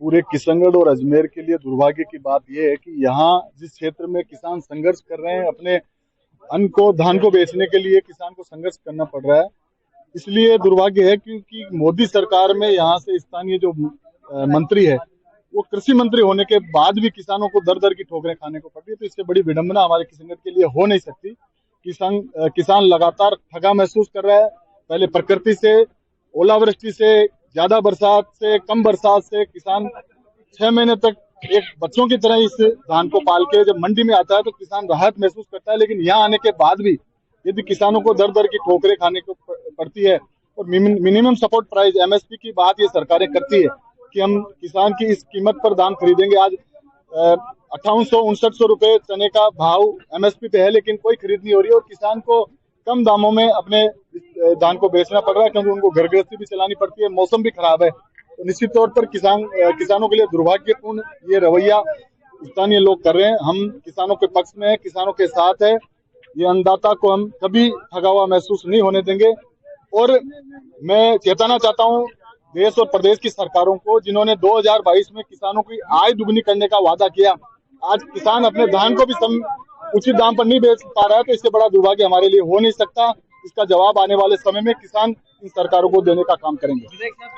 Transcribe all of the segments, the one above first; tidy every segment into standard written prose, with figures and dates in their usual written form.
पूरे किशनगढ़ और अजमेर के लिए दुर्भाग्य की बात यह है कि यहाँ जिस क्षेत्र में किसान संघर्ष कर रहे हैं, अपने अन्न को, धान को बेचने के लिए किसान को संघर्ष करना पड़ रहा है। इसलिए दुर्भाग्य है क्योंकि मोदी सरकार में यहाँ से स्थानीय जो मंत्री है वो कृषि मंत्री होने के बाद भी किसानों को दर दर की ठोकरें खाने को पड़ रही है। तो इससे बड़ी विडंबना हमारे किशनगढ़ के लिए हो नहीं सकती। किसान लगातार थका महसूस कर रहा है। पहले प्रकृति से, ओलावृष्टि से, ज्यादा बरसात से, कम बरसात से किसान 6 महीने तक एक बच्चों की तरह इस धान को पाल के जब मंडी में आता है तो किसान राहत महसूस करता है। लेकिन यहाँ आने के बाद भी यदि किसानों को दर दर की ठोकरें खाने को पड़ती है और मिनिमम सपोर्ट प्राइस MSP की बात ये सरकारें करती है कि हम किसान की इस कीमत पर धान खरीदेंगे। आज 5800-5900 रुपए चने का भाव MSP पे है, लेकिन कोई खरीद नहीं हो रही है और किसान को कम दामों में अपने धान को बेचना पड़ रहा है क्योंकि उनको घर गृहस्थी भी चलानी पड़ती है, मौसम भी खराब है। तो निश्चित तौर पर किसानों के लिए दुर्भाग्यपूर्ण ये रवैया स्थानीय लोग कर रहे हैं। हम किसानों के पक्ष में हैं, किसानों के साथ है। ये अन्नदाता को हम कभी ठगा हुआ महसूस नहीं होने देंगे। और मैं चेताना चाहता हूँ देश और प्रदेश की सरकारों को, जिन्होंने 2022 में किसानों की आय दुगनी करने का वादा किया, आज किसान अपने धान को भी उचित दाम पर नहीं बेच पा रहा है। तो इससे बड़ा दुर्भाग्य हमारे लिए हो नहीं सकता। इसका जवाब आने वाले समय में किसान इन सरकारों को देने का काम करेंगे।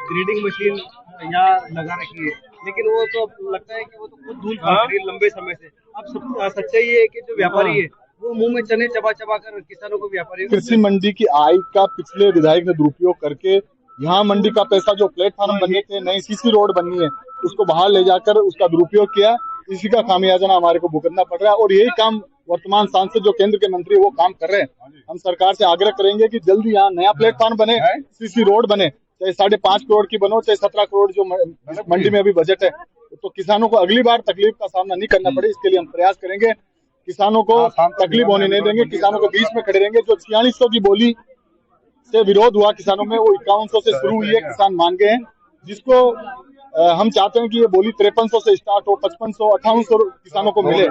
ग्रेडिंग मशीन यहाँ लगा रखी है, लेकिन वो तो लगता है कि वो तो खुद धूल खा रही है लंबे समय से। अब सच्चाई है कि जो व्यापारी है वो मुंह में चने चबा चबा कर किसानों को व्यापारी कृषि मंडी की आय का पिछले विधायक ने दुरुपयोग करके यहाँ मंडी का पैसा, जो प्लेटफॉर्म बनने थे, नई CC रोड बननी है, उसको बाहर ले जाकर उसका दुरुपयोग किया। इसी का खामियाजा हमारे को भुगतना पड़ रहा है और यही काम वर्तमान सांसद जो केंद्र के मंत्री वो काम कर रहे हैं। हम सरकार से आग्रह करेंगे कि जल्दी यहाँ नया प्लेटफॉर्म बने, CC रोड बने, चाहे 5.5 करोड़ की बनो, चाहे 17 करोड़ जो मंडी में अभी बजट है। तो किसानों को अगली बार तकलीफ का सामना नहीं करना पड़े, इसके लिए हम प्रयास करेंगे। किसानों को तकलीफ होने नहीं देंगे, किसानों के बीच में खड़े रहेंगे। जो 4600 की बोली से विरोध हुआ किसानों में, वो 5100 से शुरू हुई है, किसान मान गए हैं। जिसको हम चाहते हैं कि ये बोली 5300 से स्टार्ट हो, 5500, 5800 किसानों को मिले।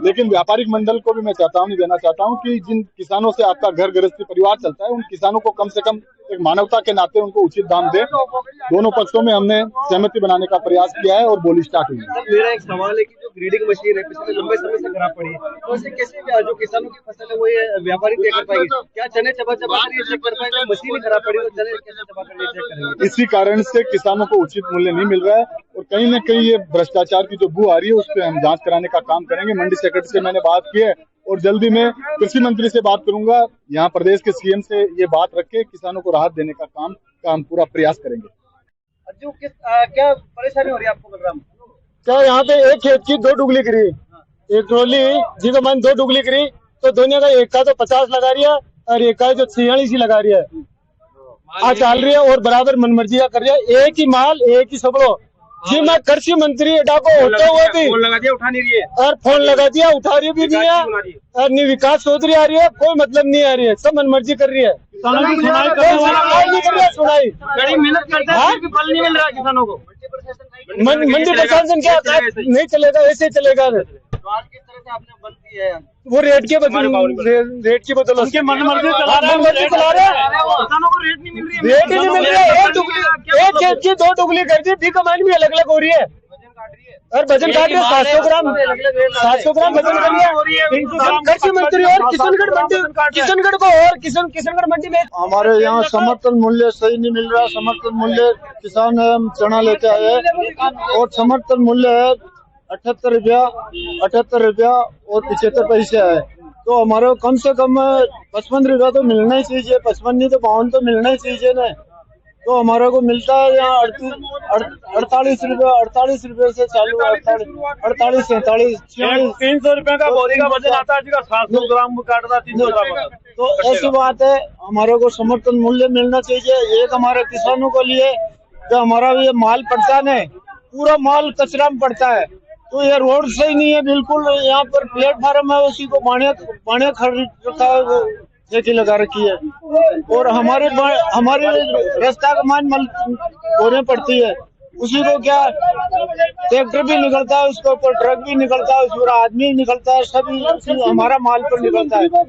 लेकिन व्यापारिक मंडल को भी मैं चेतावनी देना चाहता हूं कि जिन किसानों से आपका घर गृहस्थी परिवार चलता है, उन किसानों को कम से कम एक मानवता के नाते उनको उचित दाम दे। दोनों पक्षों में हमने सहमति बनाने का प्रयास किया है और बोली स्टार्ट हुई है। मेरा एक सवाल है कि जो ग्रेडिंग मशीन है पिछले लंबे समय से खराब पड़ी है, तो इसे कैसे जो किसानों की फसल है वो ये व्यापारी तय कर पाएंगे? क्या चने चबा चबा कर ये चेक कर पाएंगे? मशीन ही खराब पड़ी तो चने कैसे चबा कर ये चेक करेंगे? इसी कारण से किसानों को उचित मूल्य नहीं मिल रहा है और कहीं न कहीं ये भ्रष्टाचार की जो बू आ रही है उस पर हम जांच कराने का काम करेंगे। मंडी सेक्रेटरी से मैंने बात की है और जल्दी में कृषि मंत्री से बात करूंगा। यहाँ प्रदेश के CM से ये बात रख के किसानों को राहत देने का हम पूरा प्रयास करेंगे। क्या परेशानी हो रही है आपको बलराम? क्या यहाँ पे एक खेत की 2 डुगली गिरी, एक ट्रॉली जिसमें मैंने 2 डुगली गिरी, तो दोनों का एक का तो 50 लगा रही है और एक का जो 46 लगा रही है, आज चल रही है और बराबर मनमर्जी कर रही है। एक ही माल, एक ही सबड़ो। जी मैं कृषि मंत्री डाको होते हुए भी फोन लगा दिया, उठा नहीं रही है, और फोन लगा दिया, उठा रही भी नहीं है और नहीं विकास चौधरी आ रही है, कोई मतलब नहीं आ रही है, सब मनमर्जी कर रही है। सुनाई बड़ी मेहनत करते हैं, फल नहीं मिल रहा है किसानों को। मंडी प्रशासन क्या नहीं चलेगा, ऐसे चलेगा। आज किस तरह से आपने बंद किया है? वो रेट के बदल उनके मनमर्जी चला रहे हैं, किसानों को रेट नहीं मिल रही है, रेट ही नहीं मिल रहा है। एक खेत की 2 डुगली कर दी, डी कमाई भी अलग अलग हो रही है और वजन काट रही है। 700 ग्राम वजन कर लिया कृषि मंत्री और किशनगढ़ को और किशनगढ़ मंडी में हमारे यहाँ समर्थन मूल्य सही नहीं मिल रहा। समर्थन मूल्य किसान है, हम चना लेके आए और समर्थन मूल्य है 78 रुपया और 75 पैसे है। तो हमारे को कम से कम 55 रुपया तो मिलना ही चाहिए, 55 नहीं तो 52 तो मिलना ही चाहिए ना। तो हमारे को मिलता है यहाँ 48 रुपये से चालू, 48, 47, 300 रुपए का बोरी का वजन आता है, 700 ग्राम काटता 300 ग्राम। तो ऐसी बात है, हमारे को समर्थन मूल्य मिलना चाहिए। एक हमारे किसानों को लिए जो हमारा ये माल पड़ता है, पूरा माल कचरा में पड़ता है, तो ये रोड सही नहीं है बिल्कुल। यहाँ पर प्लेटफार्म है, उसी को बाणे खरीद रखा है, वो ठेकी लगा रखी है और हमारे रास्ता का मान बोरे पड़ती है, उसी को क्या ट्रैक्टर भी निकलता है, उसके ऊपर ट्रक भी निकलता है, उसके ऊपर आदमी निकलता है, सभी हमारा माल पर निकलता है।